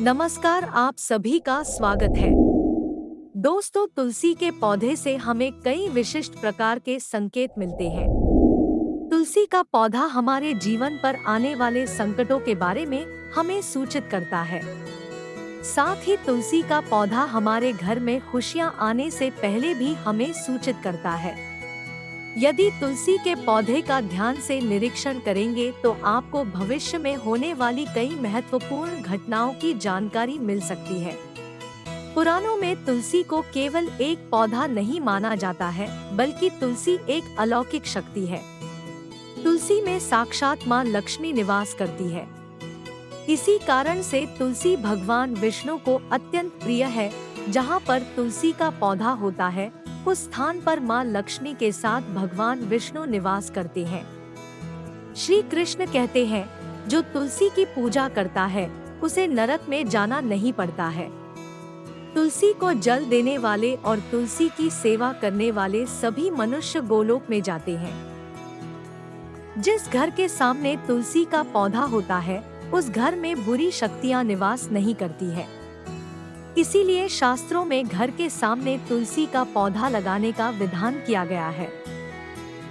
नमस्कार, आप सभी का स्वागत है। दोस्तों, तुलसी के पौधे से हमें कई विशिष्ट प्रकार के संकेत मिलते हैं। तुलसी का पौधा हमारे जीवन पर आने वाले संकटों के बारे में हमें सूचित करता है। साथ ही तुलसी का पौधा हमारे घर में खुशियां आने से पहले भी हमें सूचित करता है। यदि तुलसी के पौधे का ध्यान से निरीक्षण करेंगे तो आपको भविष्य में होने वाली कई महत्वपूर्ण घटनाओं की जानकारी मिल सकती है। पुराणों में तुलसी को केवल एक पौधा नहीं माना जाता है, बल्कि तुलसी एक अलौकिक शक्ति है। तुलसी में साक्षात मां लक्ष्मी निवास करती है। इसी कारण से तुलसी भगवान विष्णु को अत्यंत प्रिय है। जहाँ पर तुलसी का पौधा होता है, उस स्थान पर मां लक्ष्मी के साथ भगवान विष्णु निवास करते हैं। श्री कृष्ण कहते हैं, जो तुलसी की पूजा करता है उसे नरक में जाना नहीं पड़ता है। तुलसी को जल देने वाले और तुलसी की सेवा करने वाले सभी मनुष्य गोलोक में जाते हैं। जिस घर के सामने तुलसी का पौधा होता है, उस घर में बुरी शक्तियां निवास नहीं करती है। इसीलिए शास्त्रों में घर के सामने तुलसी का पौधा लगाने का विधान किया गया है।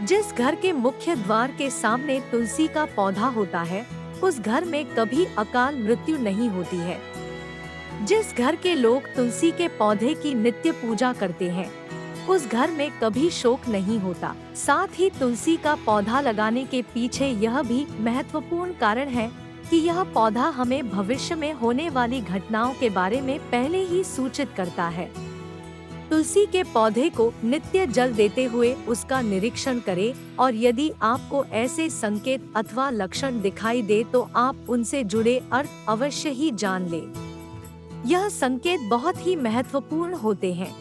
जिस घर के मुख्य द्वार के सामने तुलसी का पौधा होता है, उस घर में कभी अकाल मृत्यु नहीं होती है। जिस घर के लोग तुलसी के पौधे की नित्य पूजा करते हैं, उस घर में कभी शोक नहीं होता। साथ ही तुलसी का पौधा लगाने के पीछे यह भी महत्वपूर्ण कारण है कि यह पौधा हमें भविष्य में होने वाली घटनाओं के बारे में पहले ही सूचित करता है। तुलसी के पौधे को नित्य जल देते हुए उसका निरीक्षण करें, और यदि आपको ऐसे संकेत अथवा लक्षण दिखाई दे तो आप उनसे जुड़े अर्थ अवश्य ही जान लें। यह संकेत बहुत ही महत्वपूर्ण होते हैं।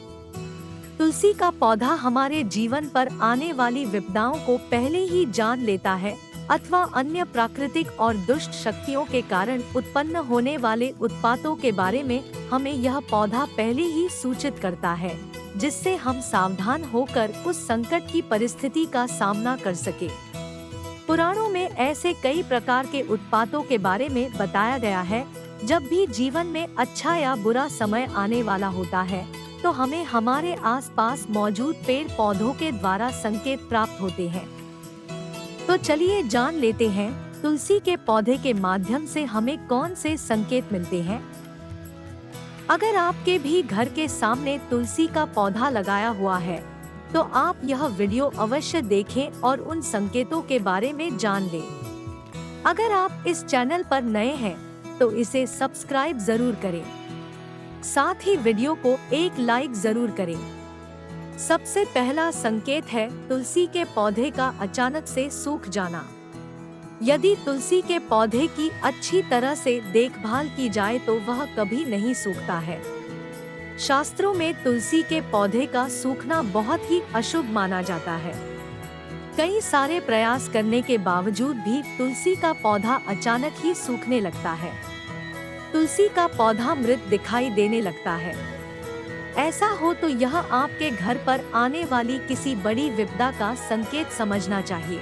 तुलसी का पौधा हमारे जीवन पर आने वाली विपदाओं को पहले ही जान लेता है, अथवा अन्य प्राकृतिक और दुष्ट शक्तियों के कारण उत्पन्न होने वाले उत्पातों के बारे में हमें यह पौधा पहले ही सूचित करता है, जिससे हम सावधान होकर उस संकट की परिस्थिति का सामना कर सके। पुराणों में ऐसे कई प्रकार के उत्पातों के बारे में बताया गया है। जब भी जीवन में अच्छा या बुरा समय आने वाला होता है, तो हमें हमारे आसपास मौजूद पेड़ पौधों के द्वारा संकेत प्राप्त होते हैं। तो चलिए जान लेते हैं, तुलसी के पौधे के माध्यम से हमें कौन से संकेत मिलते हैं। अगर आपके भी घर के सामने तुलसी का पौधा लगाया हुआ है, तो आप यह वीडियो अवश्य देखें और उन संकेतों के बारे में जान लें। अगर आप इस चैनल पर नए हैं, तो इसे सब्सक्राइब जरूर करें। साथ ही वीडियो को एक लाइक जरूर करें। सबसे पहला संकेत है तुलसी के पौधे का अचानक से सूख जाना। यदि तुलसी के पौधे की अच्छी तरह से देखभाल की जाए तो वह कभी नहीं सूखता है। शास्त्रों में तुलसी के पौधे का सूखना बहुत ही अशुभ माना जाता है। कई सारे प्रयास करने के बावजूद भी तुलसी का पौधा अचानक ही सूखने लगता है। तुलसी का पौधा मृत दिखाई देने लगता है। ऐसा हो तो यह आपके घर पर आने वाली किसी बड़ी विपदा का संकेत समझना चाहिए।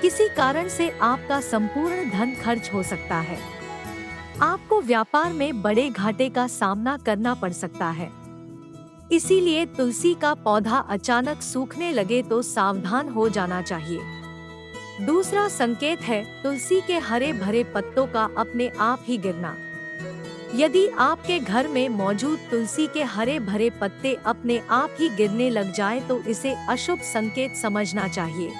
किसी कारण से आपका संपूर्ण धन खर्च हो सकता है। आपको व्यापार में बड़े घाटे का सामना करना पड़ सकता है। इसीलिए तुलसी का पौधा अचानक सूखने लगे तो सावधान हो जाना चाहिए। दूसरा संकेत है तुलसी के हरे भरे पत्तों का अपने आप ही गिरना। यदि आपके घर में मौजूद तुलसी के हरे भरे पत्ते अपने आप ही गिरने लग जाए तो इसे अशुभ संकेत समझना चाहिए।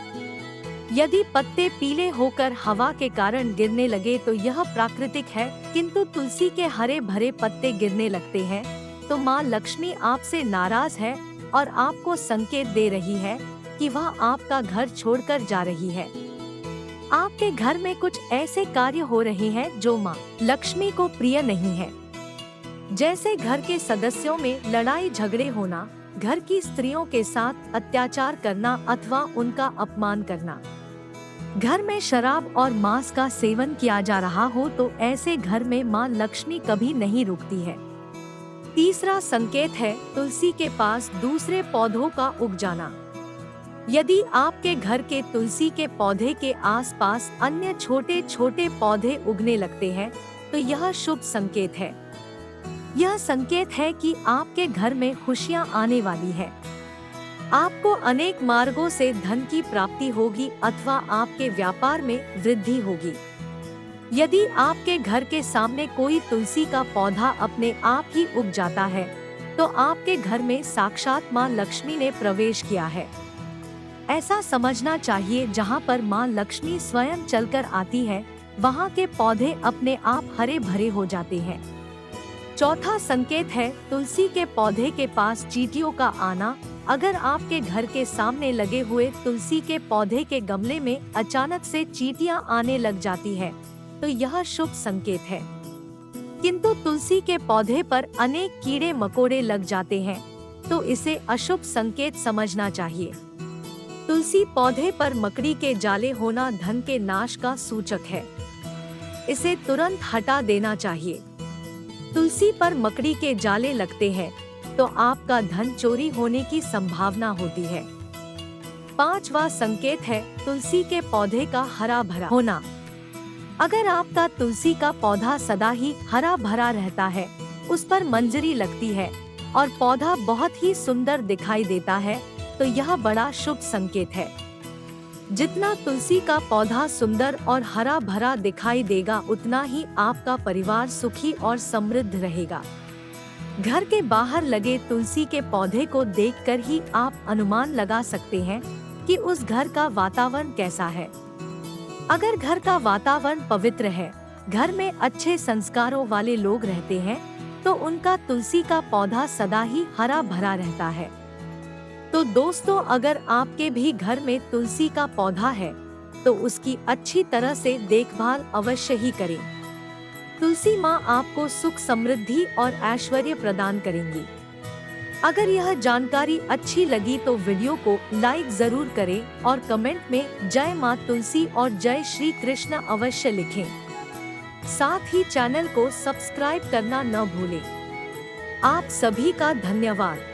यदि पत्ते पीले होकर हवा के कारण गिरने लगे तो यह प्राकृतिक है, किंतु तुलसी के हरे भरे पत्ते गिरने लगते हैं तो मां लक्ष्मी आपसे नाराज है और आपको संकेत दे रही है कि वह आपका घर छोड़कर जा रही है। आपके घर में कुछ ऐसे कार्य हो रहे हैं जो मां लक्ष्मी को प्रिय नहीं है, जैसे घर के सदस्यों में लड़ाई झगड़े होना, घर की स्त्रियों के साथ अत्याचार करना अथवा उनका अपमान करना। घर में शराब और मांस का सेवन किया जा रहा हो तो ऐसे घर में मां लक्ष्मी कभी नहीं रुकती है। तीसरा संकेत है तुलसी के पास दूसरे पौधों का उग जाना। यदि आपके घर के तुलसी के पौधे के आसपास अन्य छोटे छोटे पौधे उगने लगते हैं, तो यह शुभ संकेत है। यह संकेत है कि आपके घर में खुशियां आने वाली है। आपको अनेक मार्गों से धन की प्राप्ति होगी अथवा आपके व्यापार में वृद्धि होगी। यदि आपके घर के सामने कोई तुलसी का पौधा अपने आप ही उग जाता है तो आपके घर में साक्षात मां लक्ष्मी ने प्रवेश किया है। ऐसा समझना चाहिए, जहाँ पर मां लक्ष्मी स्वयं चलकर आती है वहाँ के पौधे अपने आप हरे भरे हो जाते हैं। चौथा संकेत है तुलसी के पौधे के पास चींटियों का आना। अगर आपके घर के सामने लगे हुए तुलसी के पौधे के गमले में अचानक से चींटियां आने लग जाती है तो यह शुभ संकेत है। किंतु तुलसी के पौधे पर अनेक कीड़े मकोड़े लग जाते हैं तो इसे अशुभ संकेत समझना चाहिए। तुलसी पौधे पर मकड़ी के जाले होना धन के नाश का सूचक है। इसे तुरंत हटा देना चाहिए। तुलसी पर मकड़ी के जाले लगते हैं तो आपका धन चोरी होने की संभावना होती है। पांचवा संकेत है तुलसी के पौधे का हरा भरा होना। अगर आपका तुलसी का पौधा सदा ही हरा भरा रहता है, उस पर मंजरी लगती है और पौधा बहुत ही सुंदर दिखाई देता है तो यह बड़ा शुभ संकेत है। जितना तुलसी का पौधा सुंदर और हरा भरा दिखाई देगा उतना ही आपका परिवार सुखी और समृद्ध रहेगा। घर के बाहर लगे तुलसी के पौधे को देखकर ही आप अनुमान लगा सकते हैं कि उस घर का वातावरण कैसा है। अगर घर का वातावरण पवित्र है, घर में अच्छे संस्कारों वाले लोग रहते हैं तो उनका तुलसी का पौधा सदा ही हरा भरा रहता है। तो दोस्तों, अगर आपके भी घर में तुलसी का पौधा है तो उसकी अच्छी तरह से देखभाल अवश्य ही करें। तुलसी माँ आपको सुख समृद्धि और ऐश्वर्य प्रदान करेंगी। अगर यह जानकारी अच्छी लगी तो वीडियो को लाइक जरूर करें और कमेंट में जय माँ तुलसी और जय श्री कृष्ण अवश्य लिखें। साथ ही चैनल को सब्सक्राइब करना न भूलें। आप सभी का धन्यवाद।